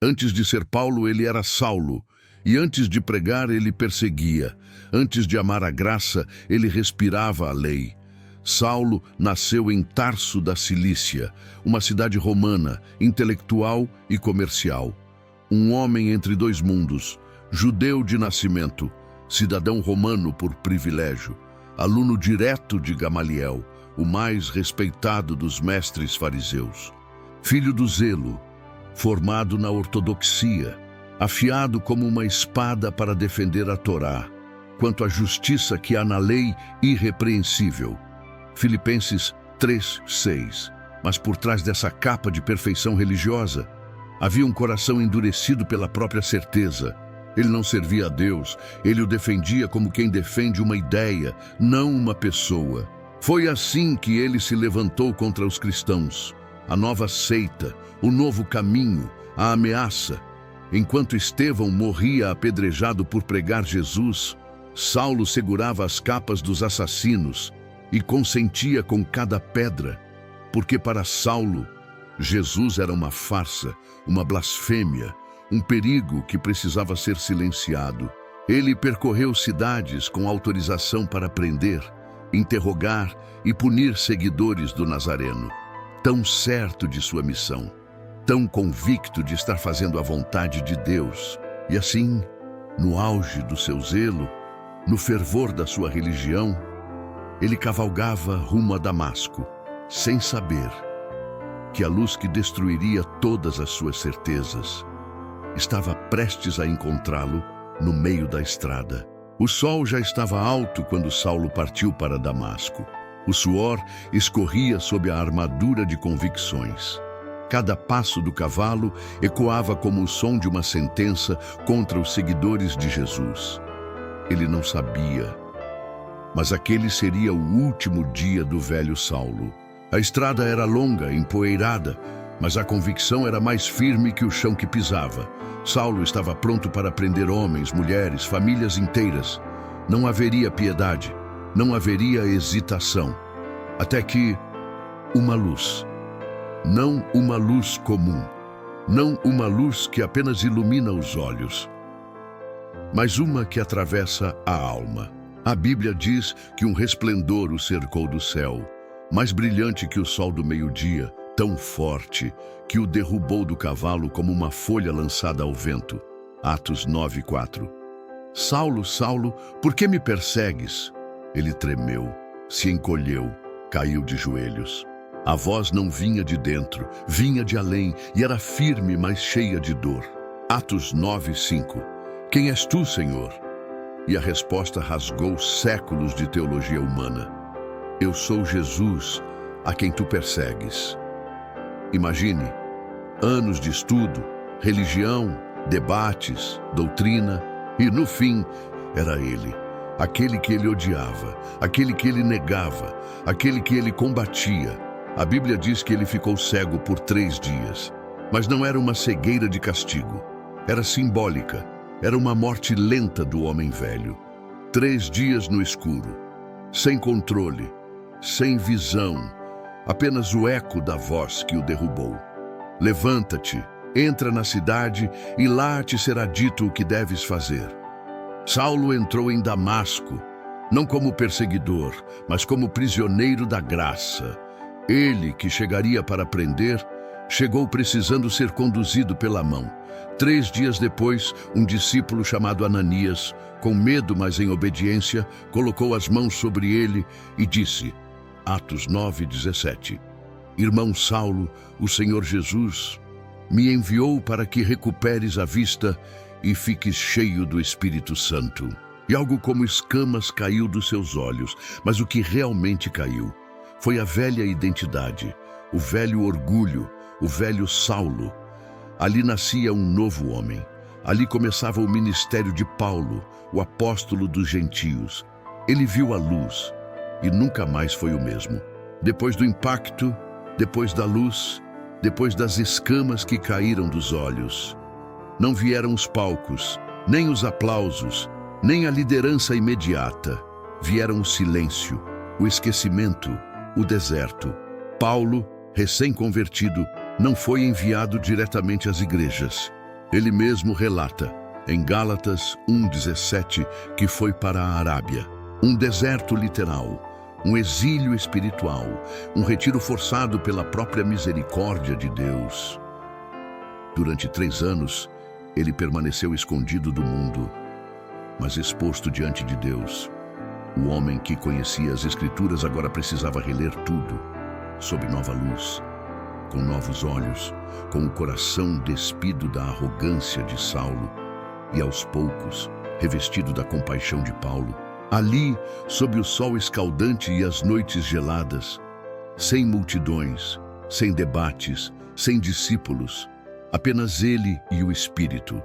Antes de ser Paulo, ele era Saulo. E antes de pregar, ele perseguia. Antes de amar a graça, ele respirava a lei. Saulo nasceu em Tarso da Cilícia, uma cidade romana, intelectual e comercial. Um homem entre dois mundos, judeu de nascimento, cidadão romano por privilégio, aluno direto de Gamaliel, o mais respeitado dos mestres fariseus. Filho do zelo, formado na ortodoxia, afiado como uma espada para defender a Torá, quanto à justiça que há na lei irrepreensível. Filipenses 3:6. Mas por trás dessa capa de perfeição religiosa, havia um coração endurecido pela própria certeza. Ele não servia a Deus, ele o defendia como quem defende uma ideia, não uma pessoa. Foi assim que ele se levantou contra os cristãos, a nova seita, o novo caminho, a ameaça. Enquanto Estevão morria apedrejado por pregar Jesus, Saulo segurava as capas dos assassinos e consentia com cada pedra, porque para Saulo, Jesus era uma farsa, uma blasfêmia, um perigo que precisava ser silenciado. Ele percorreu cidades com autorização para prender, interrogar e punir seguidores do Nazareno, tão certo de sua missão, tão convicto de estar fazendo a vontade de Deus. E assim, no auge do seu zelo, no fervor da sua religião, ele cavalgava rumo a Damasco, sem saber que a luz que destruiria todas as suas certezas estava prestes a encontrá-lo no meio da estrada. O sol já estava alto quando Saulo partiu para Damasco. O suor escorria sob a armadura de convicções. Cada passo do cavalo ecoava como o som de uma sentença contra os seguidores de Jesus. Ele não sabia, mas aquele seria o último dia do velho Saulo. A estrada era longa, empoeirada, mas a convicção era mais firme que o chão que pisava. Saulo estava pronto para prender homens, mulheres, famílias inteiras. Não haveria piedade, não haveria hesitação. Até que uma luz, não uma luz comum, não uma luz que apenas ilumina os olhos, mas uma que atravessa a alma. A Bíblia diz que um resplendor o cercou do céu, mais brilhante que o sol do meio-dia, tão forte que o derrubou do cavalo como uma folha lançada ao vento. Atos 9:4. Saulo, Saulo, por que me persegues? Ele tremeu, se encolheu, caiu de joelhos. A voz não vinha de dentro, vinha de além e era firme, mas cheia de dor. Atos 9:5. Quem és tu, Senhor? E a resposta rasgou séculos de teologia humana. Eu sou Jesus, a quem tu persegues. Imagine, anos de estudo, religião, debates, doutrina, e no fim era ele, aquele que ele odiava, aquele que ele negava, aquele que ele combatia. A Bíblia diz que ele ficou cego por 3 dias, mas não era uma cegueira de castigo, era simbólica, era uma morte lenta do homem velho. 3 dias no escuro, sem controle, sem visão, apenas o eco da voz que o derrubou. Levanta-te, entra na cidade e lá te será dito o que deves fazer. Saulo entrou em Damasco, não como perseguidor, mas como prisioneiro da graça. Ele, que chegaria para prender, chegou precisando ser conduzido pela mão. 3 dias depois, um discípulo chamado Ananias, com medo, mas em obediência, colocou as mãos sobre ele e disse, Atos 9:17, Irmão Saulo, o Senhor Jesus me enviou para que recuperes a vista e fiques cheio do Espírito Santo. E algo como escamas caiu dos seus olhos, mas o que realmente caiu foi a velha identidade, o velho orgulho, o velho Saulo. Ali nascia um novo homem. Ali começava o ministério de Paulo, o apóstolo dos gentios. Ele viu a luz e nunca mais foi o mesmo. Depois do impacto, depois da luz, depois das escamas que caíram dos olhos, não vieram os palcos, nem os aplausos, nem a liderança imediata. Vieram o silêncio, o esquecimento, o deserto. Paulo, recém-convertido, não foi enviado diretamente às igrejas. Ele mesmo relata, em Gálatas 1:17, que foi para a Arábia, um deserto literal, um exílio espiritual, um retiro forçado pela própria misericórdia de Deus. Durante 3 anos, ele permaneceu escondido do mundo, mas exposto diante de Deus. O homem que conhecia as Escrituras agora precisava reler tudo, sob nova luz, com novos olhos, com o coração despido da arrogância de Saulo e, aos poucos, revestido da compaixão de Paulo. Ali, sob o sol escaldante e as noites geladas, sem multidões, sem debates, sem discípulos, apenas ele e o Espírito.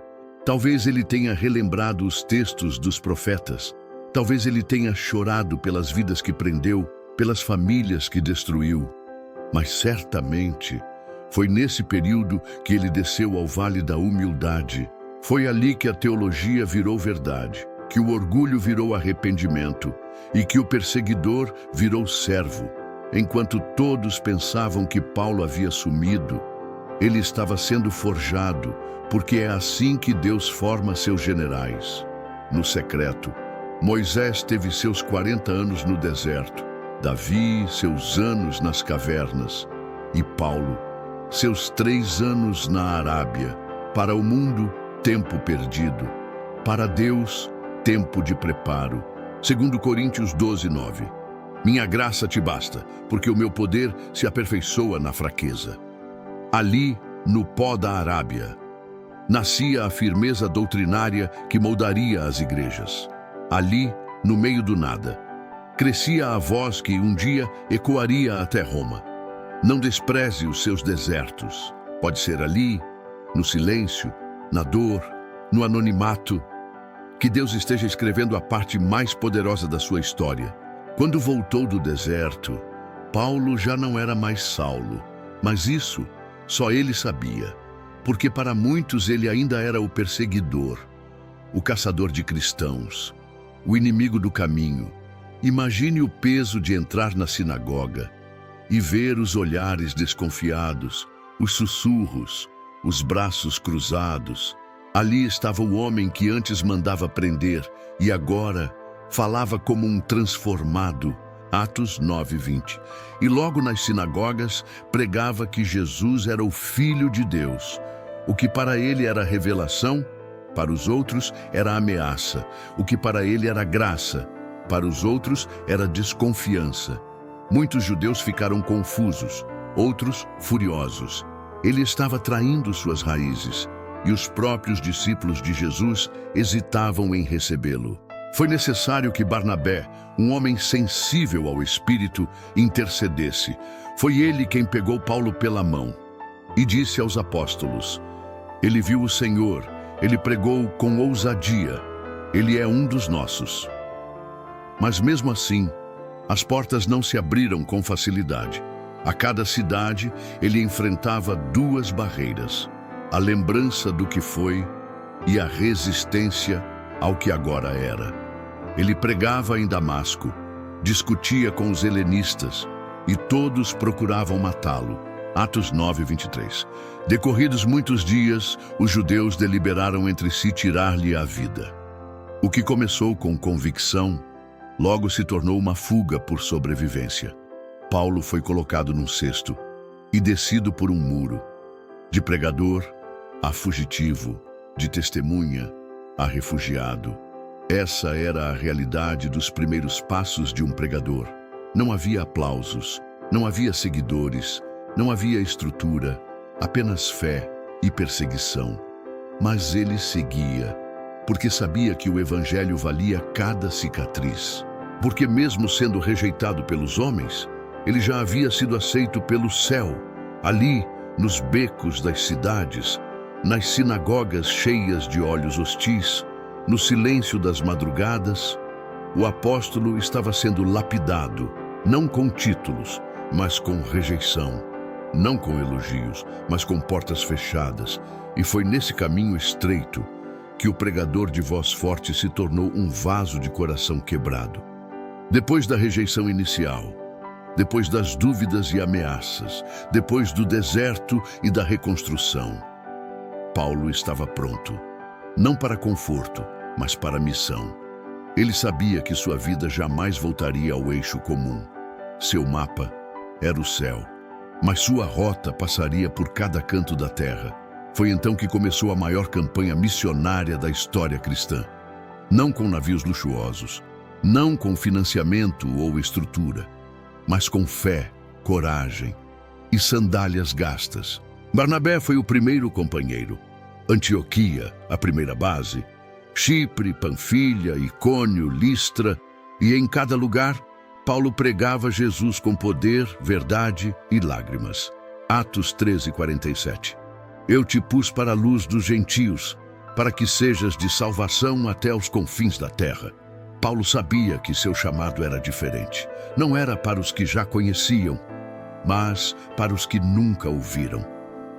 Talvez ele tenha relembrado os textos dos profetas. Talvez ele tenha chorado pelas vidas que prendeu, pelas famílias que destruiu. Mas certamente foi nesse período que ele desceu ao Vale da Humildade. Foi ali que a teologia virou verdade, que o orgulho virou arrependimento e que o perseguidor virou servo. Enquanto todos pensavam que Paulo havia sumido, ele estava sendo forjado, porque é assim que Deus forma seus generais. No secreto, Moisés teve seus 40 anos no deserto, Davi seus anos nas cavernas e Paulo seus 3 anos na Arábia. Para o mundo, tempo perdido. Para Deus, tempo de preparo. 2 Coríntios 12:9. Minha graça te basta, porque o meu poder se aperfeiçoa na fraqueza. Ali, no pó da Arábia, nascia a firmeza doutrinária que moldaria as igrejas. Ali, no meio do nada, crescia a voz que um dia ecoaria até Roma. Não despreze os seus desertos. Pode ser ali, no silêncio, na dor, no anonimato, que Deus esteja escrevendo a parte mais poderosa da sua história. Quando voltou do deserto, Paulo já não era mais Saulo, mas isso só ele sabia, porque para muitos ele ainda era o perseguidor, o caçador de cristãos, o inimigo do caminho. Imagine o peso de entrar na sinagoga e ver os olhares desconfiados, os sussurros, os braços cruzados. Ali estava o homem que antes mandava prender e agora falava como um transformado. Atos 9:20. E logo nas sinagogas pregava que Jesus era o Filho de Deus. O que para ele era revelação, para os outros era ameaça. O que para ele era graça, para os outros era desconfiança. Muitos judeus ficaram confusos, outros furiosos. Ele estava traindo suas raízes, e os próprios discípulos de Jesus hesitavam em recebê-lo. Foi necessário que Barnabé, um homem sensível ao Espírito, intercedesse. Foi ele quem pegou Paulo pela mão e disse aos apóstolos: ele viu o Senhor, ele pregou com ousadia, ele é um dos nossos. Mas mesmo assim, as portas não se abriram com facilidade. A cada cidade, ele enfrentava 2 barreiras: a lembrança do que foi e a resistência ao que agora era. Ele pregava em Damasco, discutia com os helenistas e todos procuravam matá-lo. Atos 9:23. Decorridos muitos dias, os judeus deliberaram entre si tirar-lhe a vida. O que começou com convicção, logo se tornou uma fuga por sobrevivência. Paulo foi colocado num cesto e descido por um muro. De pregador a fugitivo, de testemunha a refugiado. Essa era a realidade dos primeiros passos de um pregador. Não havia aplausos, não havia seguidores, não havia estrutura, apenas fé e perseguição. Mas ele seguia, porque sabia que o evangelho valia cada cicatriz. Porque mesmo sendo rejeitado pelos homens, ele já havia sido aceito pelo céu, ali, nos becos das cidades, nas sinagogas cheias de olhos hostis, no silêncio das madrugadas. O apóstolo estava sendo lapidado, não com títulos, mas com rejeição, não com elogios, mas com portas fechadas. E foi nesse caminho estreito que o pregador de voz forte se tornou um vaso de coração quebrado. Depois da rejeição inicial, depois das dúvidas e ameaças, depois do deserto e da reconstrução, Paulo estava pronto, não para conforto, mas para a missão. Ele sabia que sua vida jamais voltaria ao eixo comum. Seu mapa era o céu, mas sua rota passaria por cada canto da terra. Foi então que começou a maior campanha missionária da história cristã. Não com navios luxuosos, não com financiamento ou estrutura, mas com fé, coragem e sandálias gastas. Barnabé foi o primeiro companheiro. Antioquia, a primeira base. Chipre, Panfilha, Icônio, Listra. E em cada lugar, Paulo pregava Jesus com poder, verdade e lágrimas. Atos 13:47. Eu te pus para a luz dos gentios, para que sejas de salvação até os confins da terra. Paulo sabia que seu chamado era diferente. Não era para os que já conheciam, mas para os que nunca ouviram.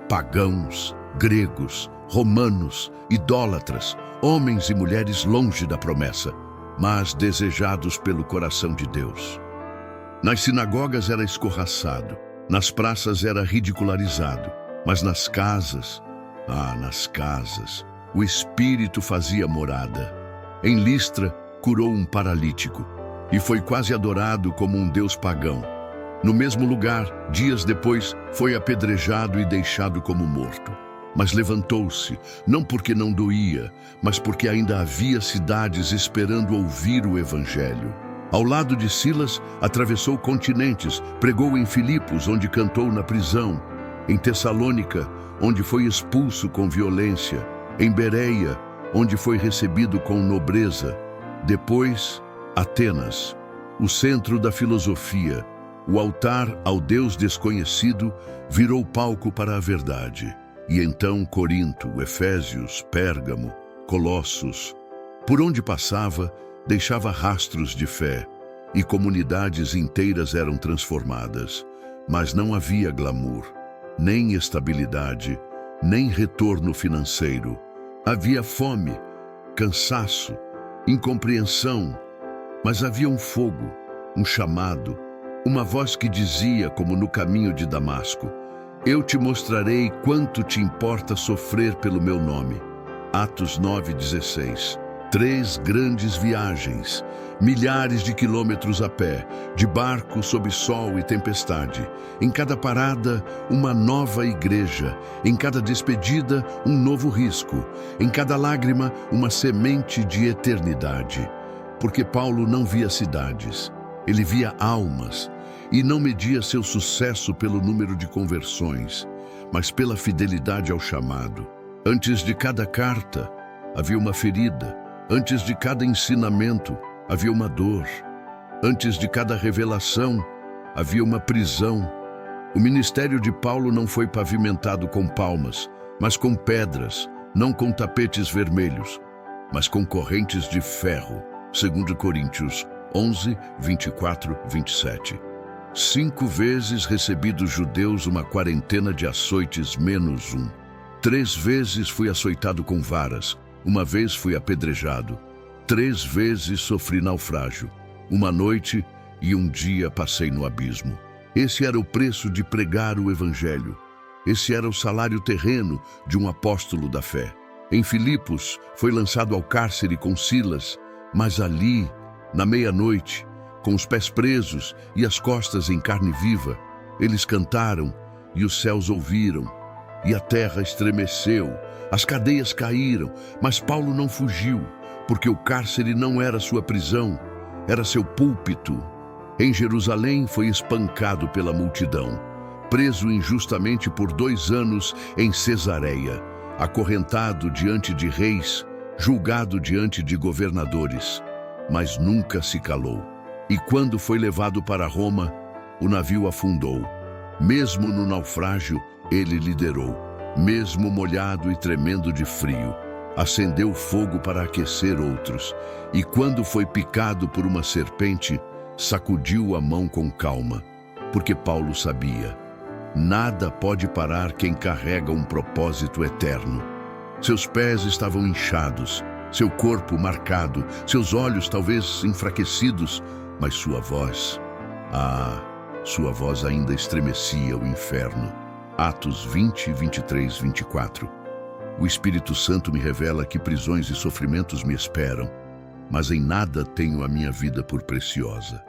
Pagãos, gregos, romanos, idólatras, homens e mulheres longe da promessa, mas desejados pelo coração de Deus. Nas sinagogas era escorraçado, nas praças era ridicularizado, mas nas casas, o Espírito fazia morada. Em Listra, curou um paralítico e foi quase adorado como um deus pagão. No mesmo lugar, dias depois, foi apedrejado e deixado como morto. Mas levantou-se, não porque não doía, mas porque ainda havia cidades esperando ouvir o Evangelho. Ao lado de Silas, atravessou continentes, pregou em Filipos, onde cantou na prisão, em Tessalônica, onde foi expulso com violência, em Bereia, onde foi recebido com nobreza. Depois, Atenas, o centro da filosofia, o altar ao Deus desconhecido, virou palco para a verdade. E então Corinto, Efésios, Pérgamo, Colossos. Por onde passava, deixava rastros de fé, e comunidades inteiras eram transformadas. Mas não havia glamour, nem estabilidade, nem retorno financeiro. Havia fome, cansaço, incompreensão, mas havia um fogo, um chamado, uma voz que dizia, como no caminho de Damasco: eu te mostrarei quanto te importa sofrer pelo meu nome. Atos 9:16. 3 grandes viagens, milhares de quilômetros a pé, de barco sob sol e tempestade. Em cada parada, uma nova igreja. Em cada despedida, um novo risco. Em cada lágrima, uma semente de eternidade. Porque Paulo não via cidades, ele via almas. E não media seu sucesso pelo número de conversões, mas pela fidelidade ao chamado. Antes de cada carta, havia uma ferida. Antes de cada ensinamento, havia uma dor. Antes de cada revelação, havia uma prisão. O ministério de Paulo não foi pavimentado com palmas, mas com pedras, não com tapetes vermelhos, mas com correntes de ferro. 2 Coríntios 11, 24, 27. 5 vezes recebi dos judeus uma quarentena de açoites menos 1. 3 vezes fui açoitado com varas. 1 vez fui apedrejado. 3 vezes sofri naufrágio. 1 noite e 1 dia passei no abismo. Esse era o preço de pregar o Evangelho. Esse era o salário terreno de um apóstolo da fé. Em Filipos, foi lançado ao cárcere com Silas, mas ali, na meia-noite, com os pés presos e as costas em carne viva, eles cantaram e os céus ouviram, e a terra estremeceu, as cadeias caíram, mas Paulo não fugiu, porque o cárcere não era sua prisão, era seu púlpito. Em Jerusalém foi espancado pela multidão, preso injustamente por 2 anos em Cesareia, acorrentado diante de reis, julgado diante de governadores, mas nunca se calou. E quando foi levado para Roma, o navio afundou. Mesmo no naufrágio, ele liderou. Mesmo molhado e tremendo de frio, acendeu fogo para aquecer outros. E quando foi picado por uma serpente, sacudiu a mão com calma. Porque Paulo sabia: nada pode parar quem carrega um propósito eterno. Seus pés estavam inchados, seu corpo marcado, seus olhos talvez enfraquecidos, mas sua voz ainda estremecia o inferno. Atos 20, 23, 24. O Espírito Santo me revela que prisões e sofrimentos me esperam, mas em nada tenho a minha vida por preciosa.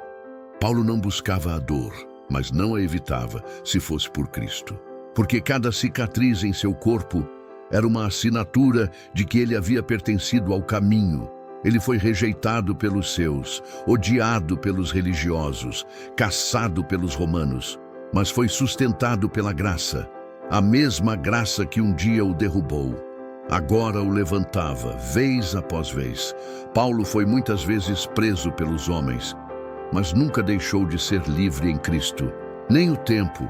Paulo não buscava a dor, mas não a evitava, se fosse por Cristo. Porque cada cicatriz em seu corpo era uma assinatura de que ele havia pertencido ao caminho. Ele foi rejeitado pelos seus, odiado pelos religiosos, caçado pelos romanos, mas foi sustentado pela graça. A mesma graça que um dia o derrubou, agora o levantava, vez após vez. Paulo foi muitas vezes preso pelos homens, mas nunca deixou de ser livre em Cristo. Nem o tempo,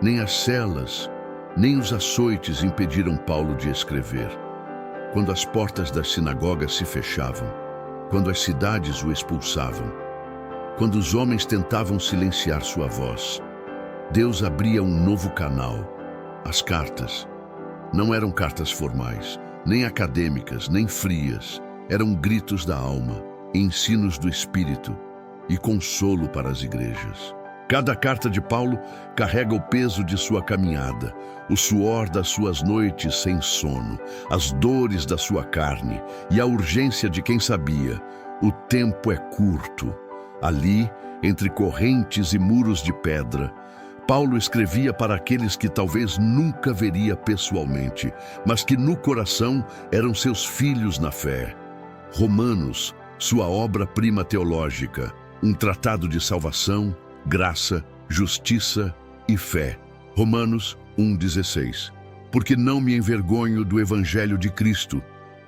nem as celas, nem os açoites impediram Paulo de escrever. Quando as portas das sinagogas se fechavam, quando as cidades o expulsavam, quando os homens tentavam silenciar sua voz, Deus abria um novo canal. As cartas não eram cartas formais, nem acadêmicas, nem frias. Eram gritos da alma, ensinos do Espírito e consolo para as igrejas. Cada carta de Paulo carrega o peso de sua caminhada, o suor das suas noites sem sono, as dores da sua carne e a urgência de quem sabia: o tempo é curto. Ali, entre correntes e muros de pedra, Paulo escrevia para aqueles que talvez nunca veria pessoalmente, mas que no coração eram seus filhos na fé. Romanos, sua obra-prima teológica, um tratado de salvação, graça, justiça e fé. Romanos 1,16. Porque não me envergonho do Evangelho de Cristo.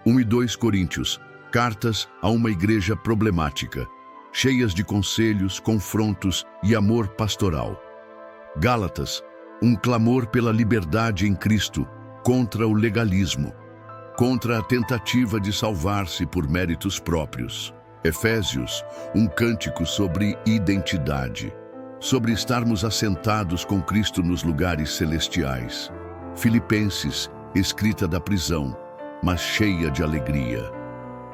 1 e 2 Coríntios, cartas a uma igreja problemática, cheias de conselhos, confrontos e amor pastoral. Gálatas, um clamor pela liberdade em Cristo, contra o legalismo, contra a tentativa de salvar-se por méritos próprios. Efésios, um cântico sobre identidade, sobre estarmos assentados com Cristo nos lugares celestiais. Filipenses, escrita da prisão, mas cheia de alegria.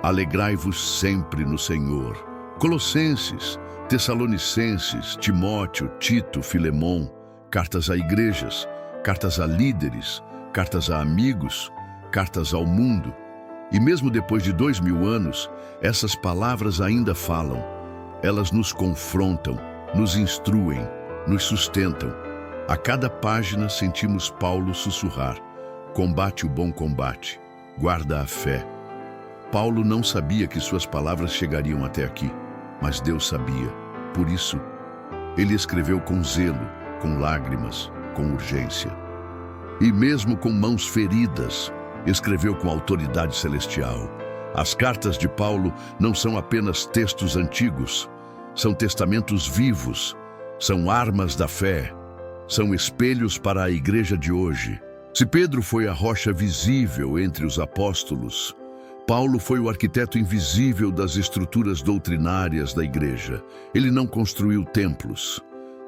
Alegrai-vos sempre no Senhor. Colossenses, Tessalonicenses, Timóteo, Tito, Filemão, cartas a igrejas, cartas a líderes, cartas a amigos, cartas ao mundo. E mesmo depois de 2000 anos, essas palavras ainda falam. Elas nos confrontam, nos instruem, nos sustentam. A cada página sentimos Paulo sussurrar: combate o bom combate, guarda a fé. Paulo não sabia que suas palavras chegariam até aqui, mas Deus sabia. Por isso, ele escreveu com zelo, com lágrimas, com urgência. E mesmo com mãos feridas, escreveu com autoridade celestial. As cartas de Paulo não são apenas textos antigos, são testamentos vivos, são armas da fé, são espelhos para a igreja de hoje. Se Pedro foi a rocha visível entre os apóstolos, Paulo foi o arquiteto invisível das estruturas doutrinárias da igreja. Ele não construiu templos,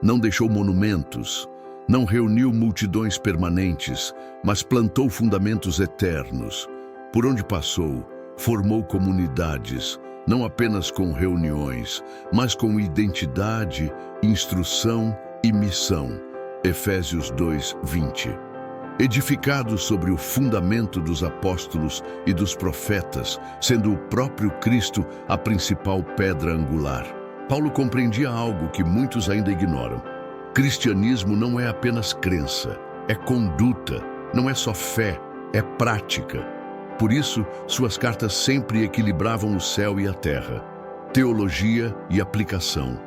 não deixou monumentos, não reuniu multidões permanentes, mas plantou fundamentos eternos. Por onde passou, formou comunidades, não apenas com reuniões, mas com identidade, instrução e missão. Efésios 2:20. Edificado sobre o fundamento dos apóstolos e dos profetas, sendo o próprio Cristo a principal pedra angular. Paulo compreendia algo que muitos ainda ignoram. Cristianismo não é apenas crença, é conduta, não é só fé, é prática. Por isso, suas cartas sempre equilibravam o céu e a terra, teologia e aplicação,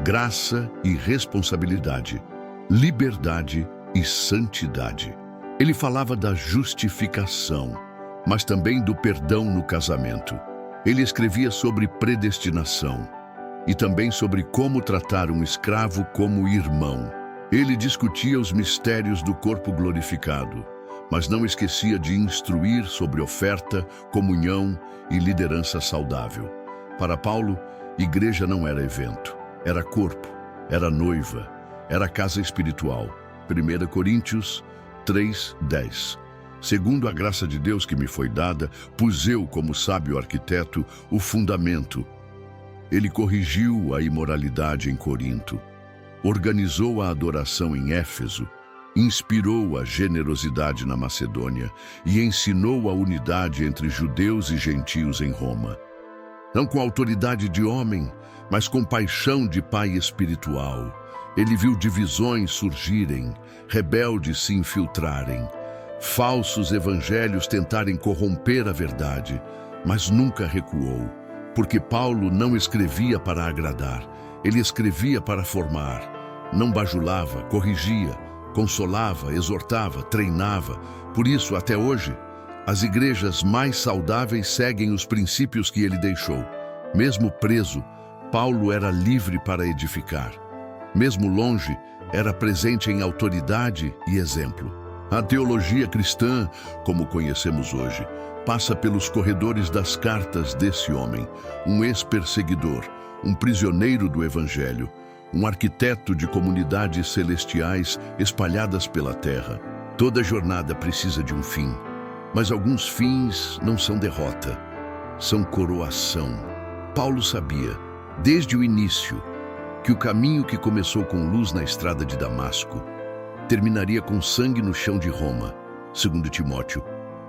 graça e responsabilidade, liberdade e santidade. Ele falava da justificação, mas também do perdão no casamento. Ele escrevia sobre predestinação e também sobre como tratar um escravo como irmão. Ele discutia os mistérios do corpo glorificado, mas não esquecia de instruir sobre oferta, comunhão e liderança saudável. Para Paulo, igreja não era evento, era corpo, era noiva, era casa espiritual. 1 Coríntios 3:10. Segundo a graça de Deus que me foi dada, pus eu, como sábio arquiteto, o fundamento. Ele corrigiu a imoralidade em Corinto, organizou a adoração em Éfeso inspirou a generosidade na Macedônia e ensinou a unidade entre judeus e gentios em Roma. Não com autoridade de homem, mas com paixão de pai espiritual. Ele viu divisões surgirem, rebeldes se infiltrarem, falsos evangelhos tentarem corromper a verdade, mas nunca recuou, porque Paulo não escrevia para agradar, ele escrevia para formar. Não bajulava, corrigia, consolava, exortava, treinava. Por isso, até hoje, as igrejas mais saudáveis seguem os princípios que ele deixou. Mesmo preso, Paulo era livre para edificar. Mesmo longe, era presente em autoridade e exemplo. A teologia cristã, como conhecemos hoje, passa pelos corredores das cartas desse homem, um ex-perseguidor, um prisioneiro do Evangelho, um arquiteto de comunidades celestiais espalhadas pela terra. Toda jornada precisa de um fim, mas alguns fins não são derrota, são coroação. Paulo sabia, desde o início, que o caminho que começou com luz na estrada de Damasco terminaria com sangue no chão de Roma, 2 Timóteo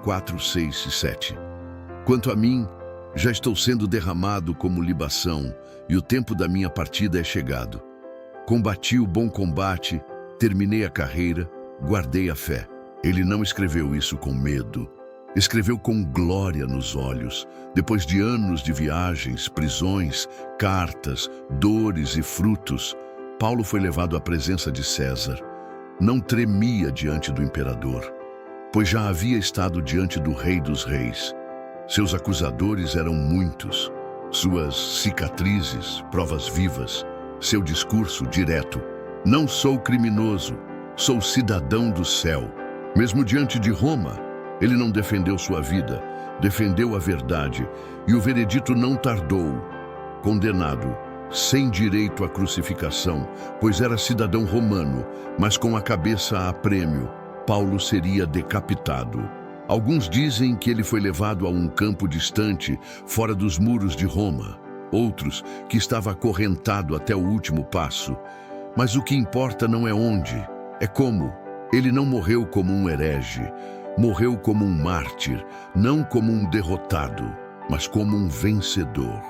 4, 6 e 7. Quanto a mim, já estou sendo derramado como libação, e o tempo da minha partida é chegado. Combati o bom combate, terminei a carreira, guardei a fé. Ele não escreveu isso com medo. Escreveu com glória nos olhos, depois de anos de viagens, prisões, cartas, dores e frutos. Paulo foi levado à presença de César. Não tremia diante do imperador, pois já havia estado diante do Rei dos Reis. Seus acusadores eram muitos, suas cicatrizes, provas vivas, seu discurso direto. Não sou criminoso, sou cidadão do céu. Mesmo diante de Roma, ele não defendeu sua vida, defendeu a verdade, e o veredito não tardou. Condenado, sem direito à crucificação, pois era cidadão romano, mas com a cabeça a prêmio, Paulo seria decapitado. Alguns dizem que ele foi levado a um campo distante, fora dos muros de Roma. Outros, que estava acorrentado até o último passo. Mas o que importa não é onde, é como. Ele não morreu como um herege, morreu como um mártir, não como um derrotado, mas como um vencedor.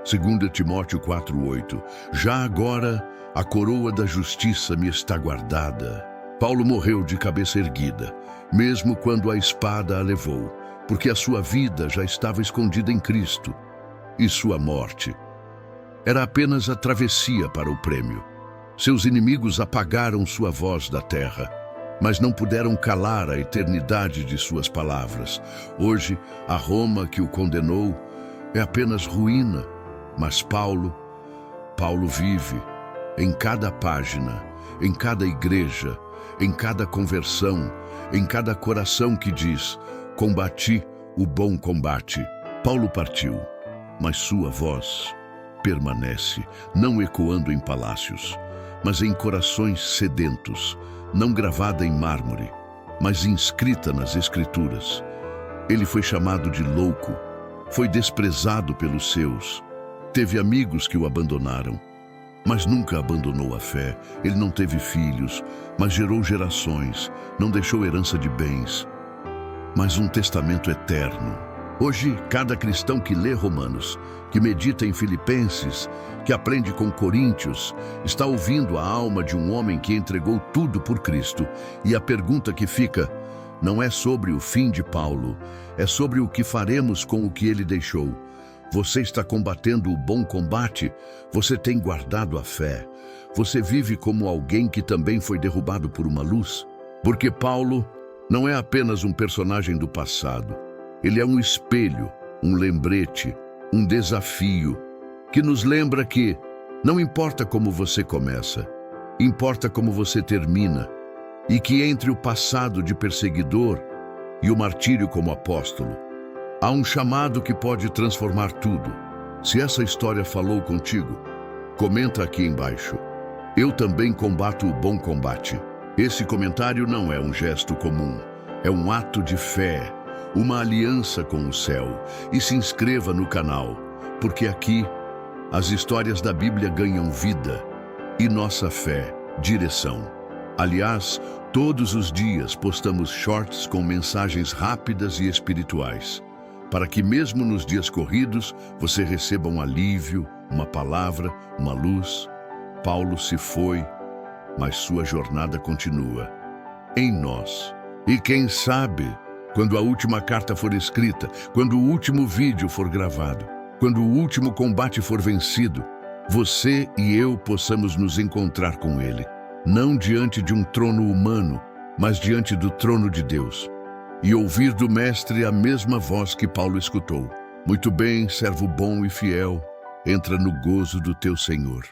2 Timóteo 4:8. Já agora, a coroa da justiça me está guardada. Paulo morreu de cabeça erguida, mesmo quando a espada a levou, porque a sua vida já estava escondida em Cristo, e sua morte era apenas a travessia para o prêmio. Seus inimigos apagaram sua voz da terra, mas não puderam calar a eternidade de suas palavras. Hoje, a Roma que o condenou é apenas ruína, mas Paulo vive em cada página, em cada igreja, em cada conversão, em cada coração que diz: combati o bom combate. Paulo partiu, mas sua voz permanece, não ecoando em palácios, mas em corações sedentos, não gravada em mármore, mas inscrita nas Escrituras. Ele foi chamado de louco, foi desprezado pelos seus, teve amigos que o abandonaram, mas nunca abandonou a fé. Ele não teve filhos, mas gerou gerações, não deixou herança de bens, mas um testamento eterno. Hoje, cada cristão que lê Romanos, que medita em Filipenses, que aprende com Coríntios, está ouvindo a alma de um homem que entregou tudo por Cristo. E a pergunta que fica não é sobre o fim de Paulo, é sobre o que faremos com o que ele deixou. Você está combatendo o bom combate? Você tem guardado a fé? Você vive como alguém que também foi derrubado por uma luz? Porque Paulo não é apenas um personagem do passado. Ele é um espelho, um lembrete, um desafio, que nos lembra que não importa como você começa, importa como você termina, e que entre o passado de perseguidor e o martírio como apóstolo, há um chamado que pode transformar tudo. Se essa história falou contigo, comenta aqui embaixo. Eu também combato o bom combate. Esse comentário não é um gesto comum, é um ato de fé, uma aliança com o céu. E se inscreva no canal, porque aqui as histórias da Bíblia ganham vida e nossa fé direção. Aliás, Todos os dias postamos shorts com mensagens rápidas e espirituais, para que mesmo nos dias corridos você receba um alívio, uma palavra, uma luz. Paulo se foi, mas sua jornada continua em nós. E quem sabe, quando a última carta for escrita, quando o último vídeo for gravado, quando o último combate for vencido, você e eu possamos nos encontrar com Ele, não diante de um trono humano, mas diante do trono de Deus, e ouvir do Mestre a mesma voz que Paulo escutou. Muito bem, servo bom e fiel, entra no gozo do teu Senhor.